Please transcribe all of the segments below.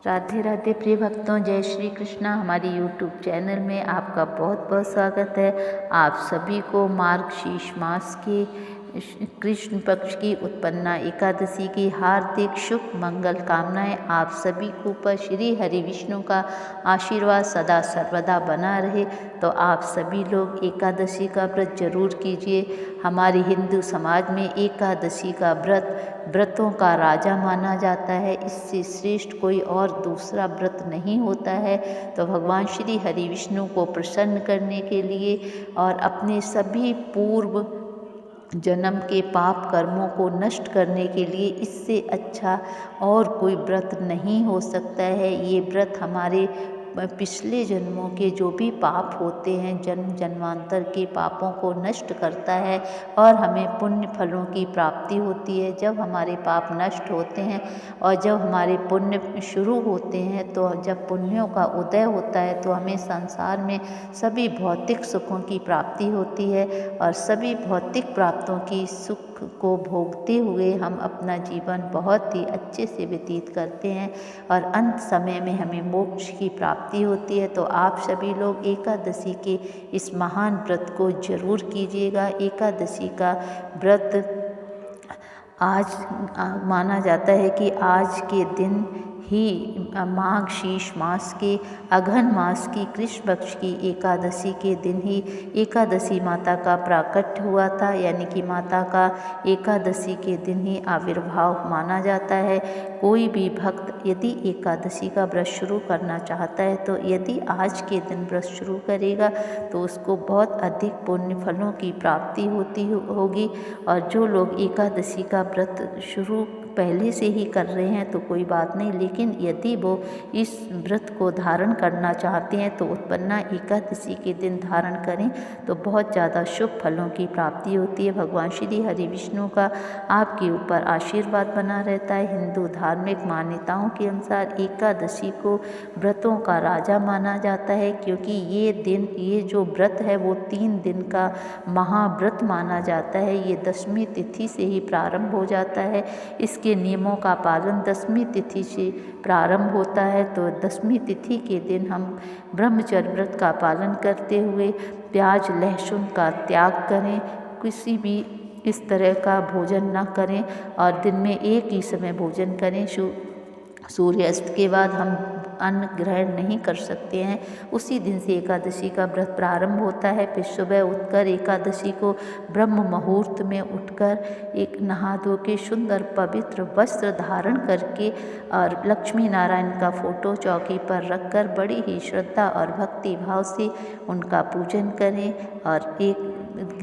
राधे राधे प्रिय भक्तों, जय श्री कृष्णा। हमारी यूट्यूब चैनल में आपका बहुत बहुत स्वागत है। आप सभी को मार्गशीर्ष मास के कृष्ण पक्ष की उत्पन्ना एकादशी की हार्दिक शुभ मंगल कामनाएं। आप सभी के ऊपर श्री हरि विष्णु का आशीर्वाद सदा सर्वदा बना रहे। तो आप सभी लोग एकादशी का व्रत जरूर कीजिए। हमारे हिंदू समाज में एकादशी का व्रतों का राजा माना जाता है। इससे श्रेष्ठ कोई और दूसरा व्रत नहीं होता है। तो भगवान श्री हरि विष्णु को प्रसन्न करने के लिए और अपने सभी पूर्व जन्म के पाप कर्मों को नष्ट करने के लिए इससे अच्छा और कोई व्रत नहीं हो सकता है। ये व्रत हमारे पिछले जन्मों के जो भी पाप होते हैं, जन्म जन्मांतर के पापों को नष्ट करता है और हमें पुण्य फलों की प्राप्ति होती है। जब हमारे पाप नष्ट होते हैं और जब हमारे पुण्य शुरू होते हैं, तो जब पुण्यों का उदय होता है तो हमें संसार में सभी भौतिक सुखों की प्राप्ति होती है और सभी भौतिक प्राप्तों की सुख को भोगते हुए हम अपना जीवन बहुत ही अच्छे से व्यतीत करते हैं और अंत समय में हमें मोक्ष की प्राप्ति होती है। तो आप सभी लोग एकादशी के इस महान व्रत को जरूर कीजिएगा। एकादशी का व्रत आज माना जाता है कि आज के दिन ही मार्गशीर्ष मास के अघन मास की कृष्ण पक्ष की एकादशी के दिन ही एकादशी माता का प्राकट्य हुआ था, यानी कि माता का एकादशी के दिन ही आविर्भाव माना जाता है। कोई भी भक्त यदि एकादशी का व्रत शुरू करना चाहता है तो यदि आज के दिन व्रत शुरू करेगा तो उसको बहुत अधिक पुण्य फलों की प्राप्ति होगी। और जो लोग एकादशी का व्रत शुरू पहले से ही कर रहे हैं तो कोई बात नहीं, लेकिन यदि वो इस व्रत को धारण करना चाहते हैं तो उत्पन्ना एकादशी के दिन धारण करें तो बहुत ज़्यादा शुभ फलों की प्राप्ति होती है। भगवान श्री हरि विष्णु का आपके ऊपर आशीर्वाद बना रहता है। हिंदू धार्मिक मान्यताओं के अनुसार एकादशी को व्रतों का राजा माना जाता है, क्योंकि ये जो व्रत है वो 3 दिन का महाव्रत माना जाता है। ये दशमी तिथि से ही प्रारंभ हो जाता है। इसके नियमों का पालन दशमी तिथि से प्रारंभ होता है। तो दशमी तिथि के दिन हम ब्रह्मचर्य व्रत का पालन करते हुए प्याज लहसुन का त्याग करें, किसी भी इस तरह का भोजन न करें और दिन में एक ही समय भोजन करें। सूर्यास्त के बाद हम अन्न ग्रहण नहीं कर सकते हैं। उसी दिन से एकादशी का व्रत प्रारंभ होता है। फिर सुबह उठकर एकादशी को ब्रह्म मुहूर्त में उठकर एक नहा धो के सुंदर पवित्र वस्त्र धारण करके और लक्ष्मी नारायण का फोटो चौकी पर रखकर बड़ी ही श्रद्धा और भक्ति भाव से उनका पूजन करें और एक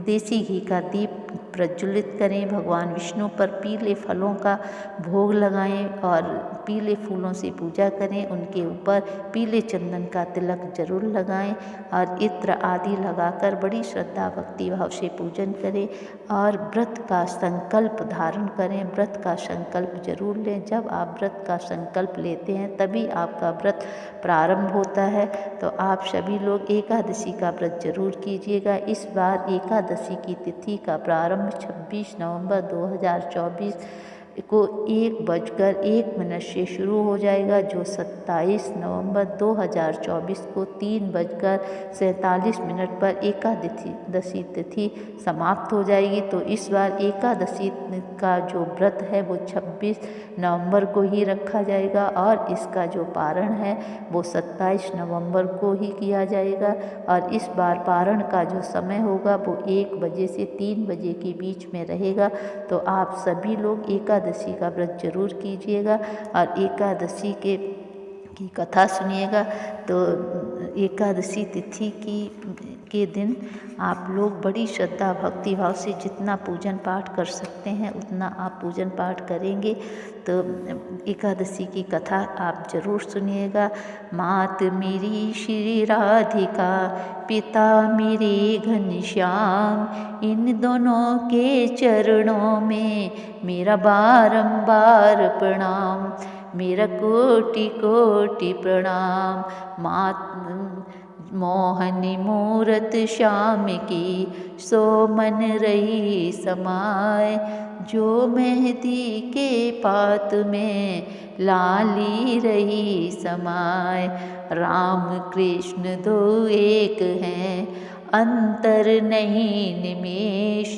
देसी घी का दीप प्रज्वलित करें। भगवान विष्णु पर पीले फलों का भोग लगाएं और पीले फूलों से पूजा करें। उनके ऊपर पीले चंदन का तिलक जरूर लगाएं और इत्र आदि लगाकर बड़ी श्रद्धा भक्ति भाव से पूजन करें और व्रत का संकल्प धारण करें। व्रत का संकल्प जरूर लें। जब आप व्रत का संकल्प लेते हैं तभी आपका व्रत प्रारंभ होता है। तो आप सभी लोग एकादशी का व्रत जरूर कीजिएगा। इस बार एकादशी की तिथि का प्रारंभ 26 नवंबर 2024 को 1:01 से शुरू हो जाएगा, जो 27 नवंबर 2024 को 3:47 पर एकादशी तिथि समाप्त हो जाएगी। तो इस बार एकादशी का जो व्रत है वो 26 नवंबर को ही रखा जाएगा और इसका जो पारण है वो 27 नवंबर को ही किया जाएगा। और इस बार पारण का जो समय होगा वो 1 बजे से 3 बजे के बीच में रहेगा। तो आप सभी लोग एकादशी का व्रत जरूर कीजिएगा और एकादशी की कथा सुनिएगा। तो एकादशी तिथि के दिन आप लोग बड़ी श्रद्धा भक्ति भाव से जितना पूजन पाठ कर सकते हैं उतना आप पूजन पाठ करेंगे। तो एकादशी की कथा आप जरूर सुनिएगा। मात मेरी श्री राधिका, पिता मेरे घनश्याम, इन दोनों के चरणों में मेरा बारंबार प्रणाम, मेरा कोटि कोटि प्रणाम। मात मोहनी मूरत श्याम की, सो मन रही समाय, जो मेहंदी के पात में लाली रही समाए। राम कृष्ण दो एक हैं, अंतर नहीं निमेष।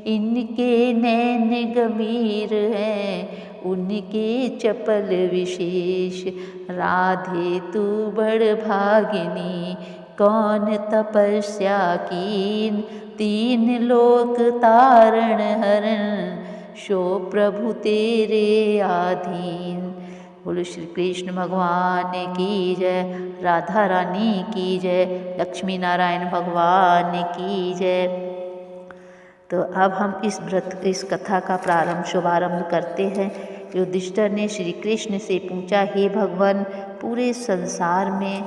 इनके नैन गंभीर हैं, उनके चपल विशेष। राधे तू बड़ भागिनी, कौन तपस्या कीन। तीन लोक तारण हरण, शो प्रभु तेरे आधीन। बोलो श्री कृष्ण भगवान की जय, राधा रानी की जय, लक्ष्मी नारायण भगवान की जय। तो अब हम इस कथा का शुभारंभ करते हैं। युधिष्ठिर ने श्री कृष्ण से पूछा, हे भगवान, पूरे संसार में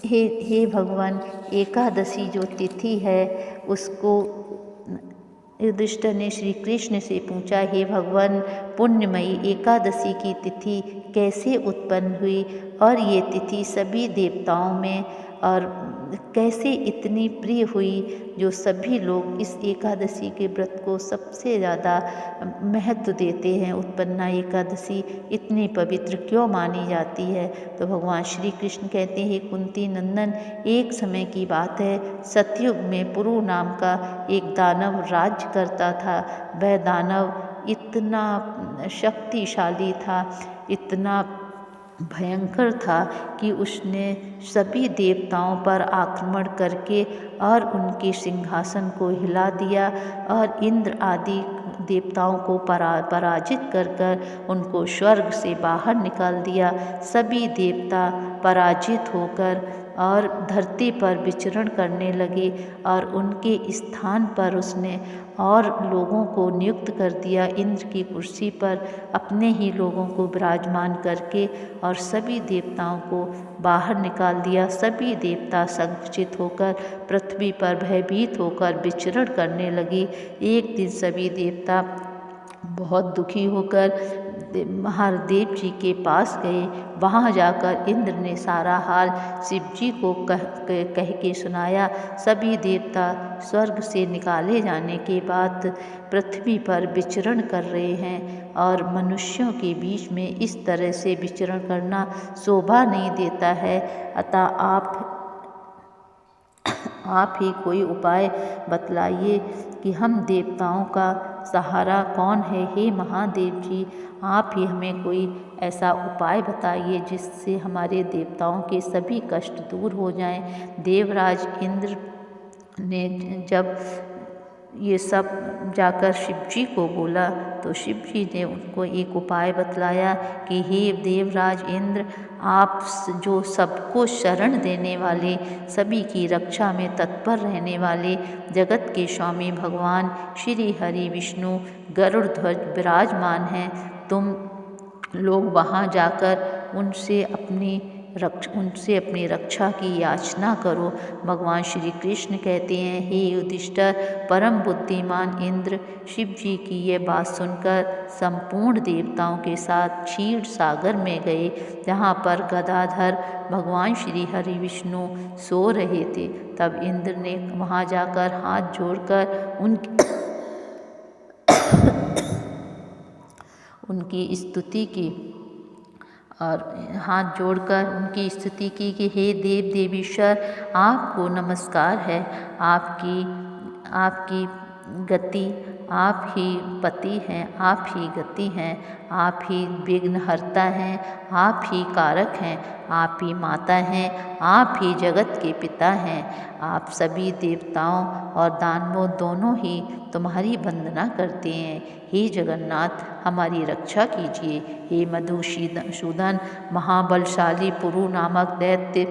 हे भगवान, एकादशी जो तिथि है उसको युधिष्ठिर ने श्री कृष्ण से पूछा, हे भगवान, पुण्यमयी एकादशी की तिथि कैसे उत्पन्न हुई और ये तिथि सभी देवताओं में और कैसे इतनी प्रिय हुई जो सभी लोग इस एकादशी के व्रत को सबसे ज़्यादा महत्व देते हैं। उत्पन्ना एकादशी इतनी पवित्र क्यों मानी जाती है? तो भगवान श्री कृष्ण कहते हैं, कुंती नंदन, एक समय की बात है, सतयुग में पुरु नाम का एक दानव राज्य करता था। वह दानव इतना शक्तिशाली था, इतना भयंकर था कि उसने सभी देवताओं पर आक्रमण करके और उनके सिंहासन को हिला दिया और इंद्र आदि देवताओं को पराजित कर उनको स्वर्ग से बाहर निकाल दिया। सभी देवता पराजित होकर और धरती पर विचरण करने लगे और उनके स्थान पर उसने और लोगों को नियुक्त कर दिया। इंद्र की कुर्सी पर अपने ही लोगों को विराजमान करके और सभी देवताओं को बाहर निकाल दिया। सभी देवता संकुचित होकर पृथ्वी पर भयभीत होकर विचरण करने लगे। एक दिन सभी देवता बहुत दुखी होकर महादेव जी के पास गए। वहाँ जाकर इंद्र ने सारा हाल शिव जी को कह के सुनाया। सभी देवता स्वर्ग से निकाले जाने के बाद पृथ्वी पर विचरण कर रहे हैं और मनुष्यों के बीच में इस तरह से विचरण करना शोभा नहीं देता है। अतः आप ही कोई उपाय बतलाइए कि हम देवताओं का सहारा कौन है। हे महादेव जी, आप ही हमें कोई ऐसा उपाय बताइए जिससे हमारे देवताओं के सभी कष्ट दूर हो जाएं। देवराज इंद्र ने जब ये सब जाकर शिव जी को बोला तो शिव जी ने उनको एक उपाय बतलाया कि हे देवराज इंद्र, आप जो सबको शरण देने वाले, सभी की रक्षा में तत्पर रहने वाले जगत के स्वामी भगवान श्री हरि विष्णु गरुड़ ध्वज विराजमान हैं, तुम लोग वहाँ जाकर उनसे अपनी रक्षा की याचना करो। भगवान श्री कृष्ण कहते हैं, हे युधिष्ठिर, परम बुद्धिमान इंद्र शिव जी की ये बात सुनकर संपूर्ण देवताओं के साथ क्षीर सागर में गए, जहाँ पर गदाधर भगवान श्री हरि विष्णु सो रहे थे। तब इंद्र ने वहाँ जाकर हाथ जोड़कर उनकी स्तुति की और हाथ जोड़कर उनकी स्तुति की कि हे देव देवीश्वर, आपको नमस्कार है। आपकी गति, आप ही पति हैं, आप ही गति हैं, आप ही विघ्नहर्ता हैं, आप ही कारक हैं, आप ही माता हैं, आप ही जगत के पिता हैं। आप सभी देवताओं और दानवों दोनों ही तुम्हारी वंदना करते हैं। हे जगन्नाथ, हमारी रक्षा कीजिए। हे मधुसूदन, महाबलशाली पुरु नामक दैत्य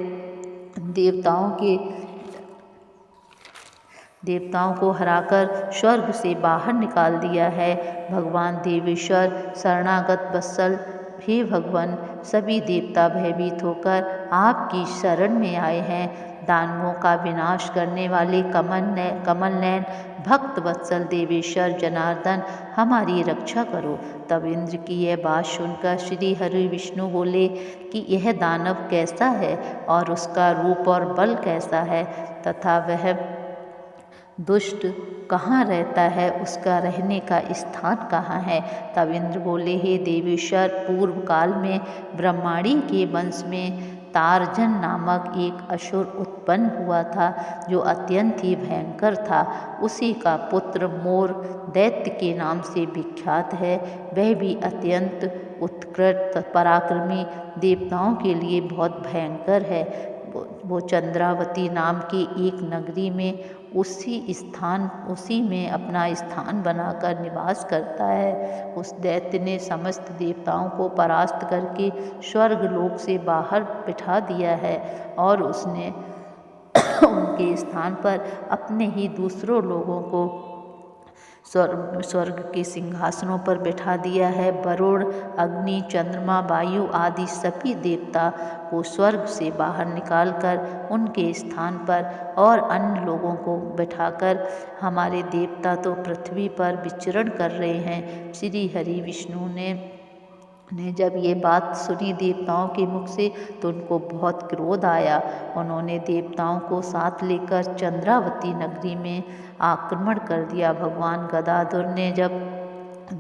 देवताओं को हराकर स्वर्ग से बाहर निकाल दिया है। भगवान देवेश्वर शरणागत वत्सल, हे भगवान, सभी देवता भयभीत होकर आपकी शरण में आए हैं। दानवों का विनाश करने वाले कमल नयन भक्त वत्सल देवेश्वर जनार्दन, हमारी रक्षा करो। तब इंद्र की यह बात सुनकर श्री हरि विष्णु बोले कि यह दानव कैसा है और उसका रूप और बल कैसा है, तथा वह दुष्ट कहाँ रहता है, उसका रहने का स्थान कहाँ है। तब इंद्र बोले, हे देवेश्वर, पूर्व काल में ब्रह्माणी के वंश में तारजन नामक एक असुर उत्पन्न हुआ था, जो अत्यंत ही भयंकर था। उसी का पुत्र मोर दैत्य के नाम से विख्यात है। वह भी अत्यंत उत्कृष्ट पराक्रमी, देवताओं के लिए बहुत भयंकर है। वो चंद्रावती नाम की एक नगरी में उसी में अपना स्थान बनाकर निवास करता है। उस दैत्य ने समस्त देवताओं को परास्त करके स्वर्ग लोक से बाहर बिठा दिया है और उसने उनके स्थान पर अपने ही दूसरों लोगों को स्वर्ग के सिंहासनों पर बैठा दिया है। वरुण, अग्नि, चंद्रमा, वायु आदि सभी देवता को स्वर्ग से बाहर निकालकर उनके स्थान पर और अन्य लोगों को बैठाकर हमारे देवता तो पृथ्वी पर विचरण कर रहे हैं। श्री हरि विष्णु ने जब ये बात सुनी देवताओं के मुख से तो उनको बहुत क्रोध आया। उन्होंने देवताओं को साथ लेकर चंद्रावती नगरी में आक्रमण कर दिया। भगवान गदाधर ने जब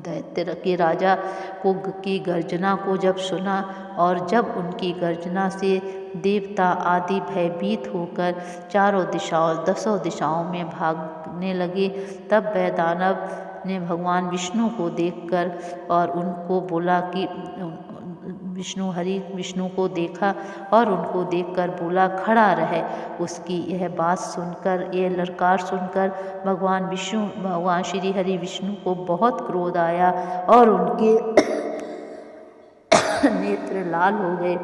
दैत्य के राजा की गर्जना को जब सुना और जब उनकी गर्जना से देवता आदि भयभीत होकर दसों दिशाओं में भागने लगे, तब वह दानव ने भगवान विष्णु को देखकर और उनको बोला कि विष्णु को देखा और उनको देखकर बोला, खड़ा रहे। उसकी यह बात सुनकर, यह ललकार सुनकर भगवान श्री हरि विष्णु को बहुत क्रोध आया और उनके नेत्र लाल हो गए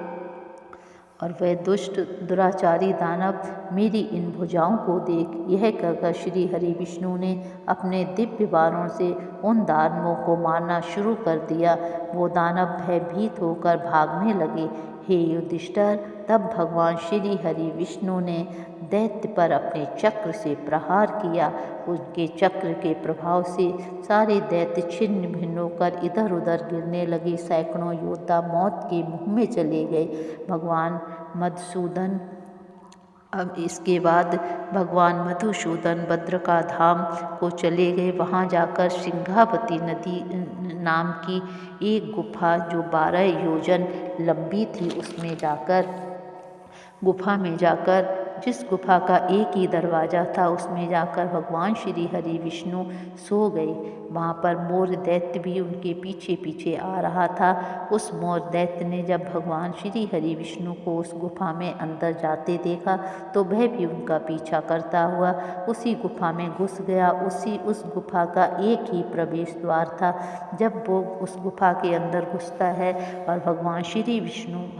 और वह दुष्ट दुराचारी दानव मेरी इन भुजाओं को देख, यह कहकर श्री हरि विष्णु ने अपने दिव्य बाणों से उन दानवों को मारना शुरू कर दिया। वो दानव भयभीत होकर भागने लगे। हे युधिष्ठिर, तब भगवान श्री हरि विष्णु ने दैत्य पर अपने चक्र से प्रहार किया। उनके चक्र के प्रभाव से सारे दैत्य छिन्न भिन्न होकर इधर उधर गिरने लगे। सैकड़ों योद्धा मौत के मुँह में चले गए। अब इसके बाद भगवान मधुसूदन बद्रिका धाम को चले गए। वहाँ जाकर सिंघावती नदी नाम की एक गुफा जो 12 योजन लंबी थी, उसमें जाकर गुफा में जाकर जिस गुफा का एक ही दरवाज़ा था, उसमें जाकर भगवान श्री हरि विष्णु सो गए। वहाँ पर मोर दैत्य भी उनके पीछे पीछे आ रहा था। उस मोर दैत्य ने जब भगवान श्री हरि विष्णु को उस गुफा में अंदर जाते देखा तो वह भी उनका पीछा करता हुआ उसी गुफा में घुस गया। उस गुफा का एक ही प्रवेश द्वार था। जब वो उस गुफा के अंदर घुसता है और भगवान श्री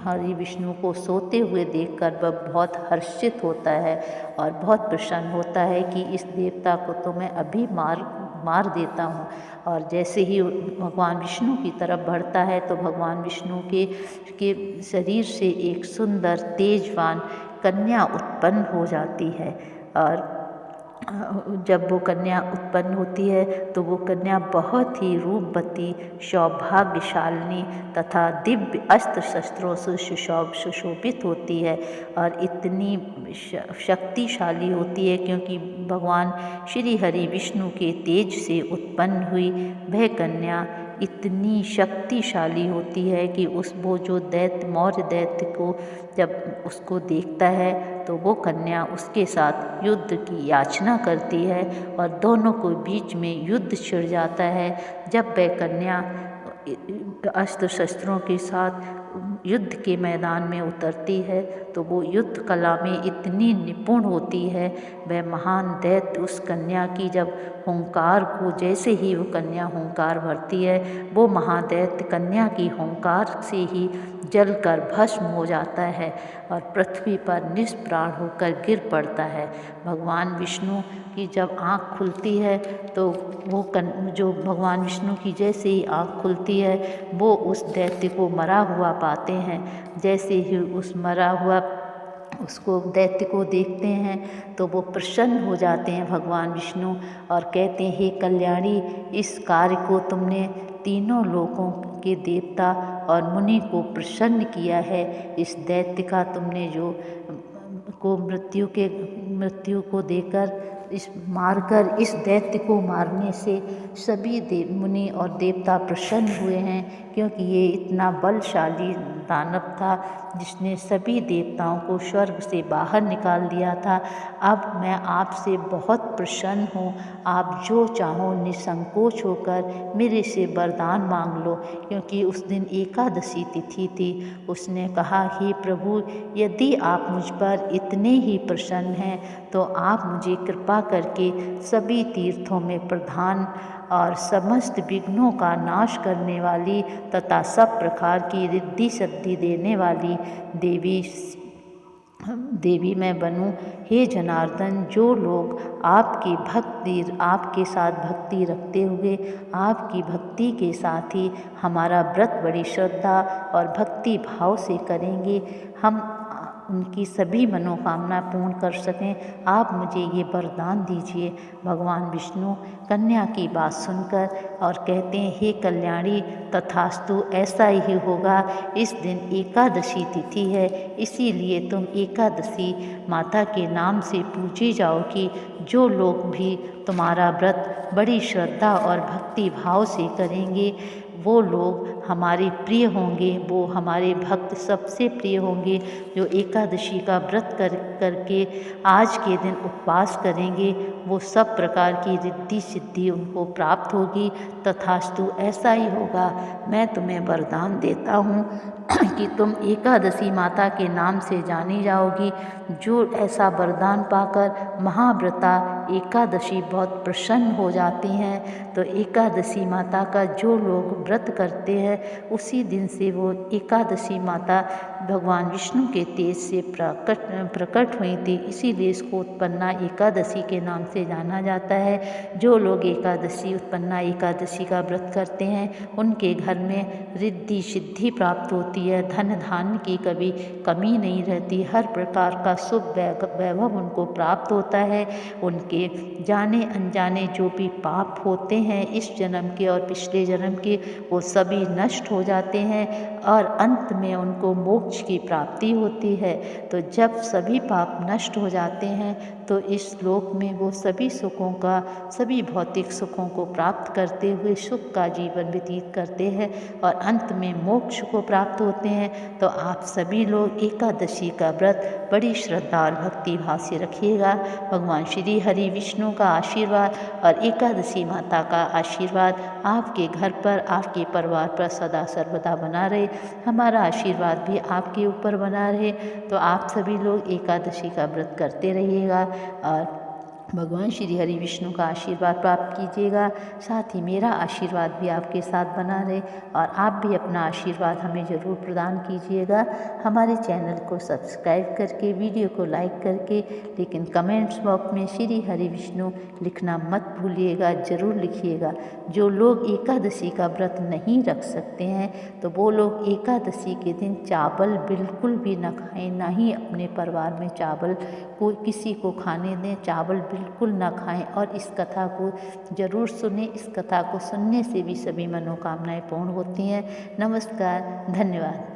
हरि विष्णु को सोते हुए देखकर वह बहुत हर्षित होता है और बहुत प्रसन्न होता है कि इस देवता को तो मैं अभी मार देता हूँ। और जैसे ही भगवान विष्णु की तरफ बढ़ता है तो भगवान विष्णु के शरीर से एक सुंदर तेजवान कन्या उत्पन्न हो जाती है। और जब वो कन्या उत्पन्न होती है तो वो कन्या बहुत ही रूपवती, सौभाग्यशालिनी तथा दिव्य अस्त्र शस्त्रों से सुशोभित होती है और इतनी शक्तिशाली होती है क्योंकि भगवान श्री हरि विष्णु के तेज से उत्पन्न हुई वह कन्या इतनी शक्तिशाली होती है कि वो जो मौर्य दैत्य को जब उसको देखता है तो वो कन्या उसके साथ युद्ध की याचना करती है और दोनों को बीच में युद्ध छिड़ जाता है। जब वह कन्या अस्त्र शस्त्रों के साथ युद्ध के मैदान में उतरती है तो वो युद्ध कला में इतनी निपुण होती है। वह महान दैत्य उस कन्या की जब हुंकार को, जैसे ही वो कन्या हुंकार भरती है, वो महादैत्य कन्या की हुंकार से ही जलकर भस्म हो जाता है और पृथ्वी पर निष्प्राण होकर गिर पड़ता है। भगवान विष्णु की जब आँख खुलती है तो जो भगवान विष्णु की जैसे ही आँख खुलती है वो उस दैत्य को मरा हुआ पाते हैं। जैसे ही उस मरा हुआ उसको दैत्य को देखते हैं तो वो प्रसन्न हो जाते हैं भगवान विष्णु और कहते हैं, हे कल्याणी, इस कार्य को तुमने तीनों लोकों के देवता और मुनि को प्रसन्न किया है। इस दैत्य का तुमने मृत्यु को देकर इस मारकर इस दैत्य को मारने से सभी देव मुनि और देवता प्रसन्न हुए हैं, क्योंकि ये इतना बलशाली दानव था जिसने सभी देवताओं को स्वर्ग से बाहर निकाल दिया था। अब मैं आपसे बहुत प्रसन्न हूँ, आप जो चाहो निसंकोच होकर मेरे से वरदान मांग लो। क्योंकि उस दिन एकादशी तिथि थी। उसने कहा, हे प्रभु, यदि आप मुझ पर इतने ही प्रसन्न हैं तो आप मुझे कृपा करके सभी तीर्थों में प्रधान और समस्त विघ्नों का नाश करने वाली तथा सब प्रकार की रिद्धि सिद्धि देने वाली देवी मैं बनूं। हे जनार्दन, जो लोग आपके साथ भक्ति रखते हुए आपकी भक्ति के साथ ही हमारा व्रत बड़ी श्रद्धा और भक्ति भाव से करेंगे, हम उनकी सभी मनोकामना पूर्ण कर सकें, आप मुझे ये वरदान दीजिए। भगवान विष्णु कन्या की बात सुनकर और कहते हैं, हे कल्याणी, तथास्तु, ऐसा ही होगा। इस दिन एकादशी तिथि है, इसीलिए तुम एकादशी माता के नाम से पूजी जाओगी। जो लोग भी तुम्हारा व्रत बड़ी श्रद्धा और भक्ति भाव से करेंगे वो लोग हमारे प्रिय होंगे, वो हमारे भक्त सबसे प्रिय होंगे। जो एकादशी का व्रत करके आज के दिन उपवास करेंगे वो सब प्रकार की रिद्धि सिद्धि उनको प्राप्त होगी। तथास्तु, ऐसा ही होगा। मैं तुम्हें वरदान देता हूँ कि तुम एकादशी माता के नाम से जानी जाओगी। जो ऐसा वरदान पाकर महाव्रता एकादशी बहुत प्रसन्न हो जाती हैं, तो एकादशी माता का जो लोग व्रत करते हैं उसी दिन से वो एकादशी माता भगवान विष्णु के तेज से प्रकट हुई थी, इसीलिए इसको उत्पन्ना एकादशी के नाम से जाना जाता है। जो लोग उत्पन्ना एकादशी का व्रत करते हैं उनके घर में रिद्धि सिद्धि प्राप्त होती है, धन धान्य की कभी कमी नहीं रहती, हर प्रकार का शुभ वैभव उनको प्राप्त होता है। उनके जाने अनजाने जो भी पाप होते हैं इस जन्म के और पिछले जन्म के, वो सभी नष्ट हो जाते हैं और अंत में उनको मोक्ष की प्राप्ति होती है। तो जब सभी पाप नष्ट हो जाते हैं तो इस लोक में वो सभी सुखों का, सभी भौतिक सुखों को प्राप्त करते हुए सुख का जीवन व्यतीत करते हैं और अंत में मोक्ष को प्राप्त होते हैं। तो आप सभी लोग एकादशी का व्रत बड़ी श्रद्धा और भक्ति भाव से रखिएगा। भगवान श्री हरि विष्णु का आशीर्वाद और एकादशी माता का आशीर्वाद आपके घर पर, आपके परिवार पर सदा सर्वदा बना रहे। हमारा आशीर्वाद भी आपके ऊपर बना रहे। तो आप सभी लोग एकादशी का व्रत करते रहिएगा और भगवान श्री हरि विष्णु का आशीर्वाद प्राप्त कीजिएगा। साथ ही मेरा आशीर्वाद भी आपके साथ बना रहे और आप भी अपना आशीर्वाद हमें ज़रूर प्रदान कीजिएगा। हमारे चैनल को सब्सक्राइब करके, वीडियो को लाइक करके, लेकिन कमेंट्स बॉक्स में श्री हरि विष्णु लिखना मत भूलिएगा, ज़रूर लिखिएगा। जो लोग एकादशी का व्रत नहीं रख सकते हैं तो वो लोग एकादशी के दिन चावल बिल्कुल भी न खाएं, ना ही अपने परिवार में चावल को किसी को खाने दें, चावल बिल्कुल ना खाएं और इस कथा को ज़रूर सुने। इस कथा को सुनने से भी सभी मनोकामनाएं पूर्ण होती हैं। नमस्कार, धन्यवाद।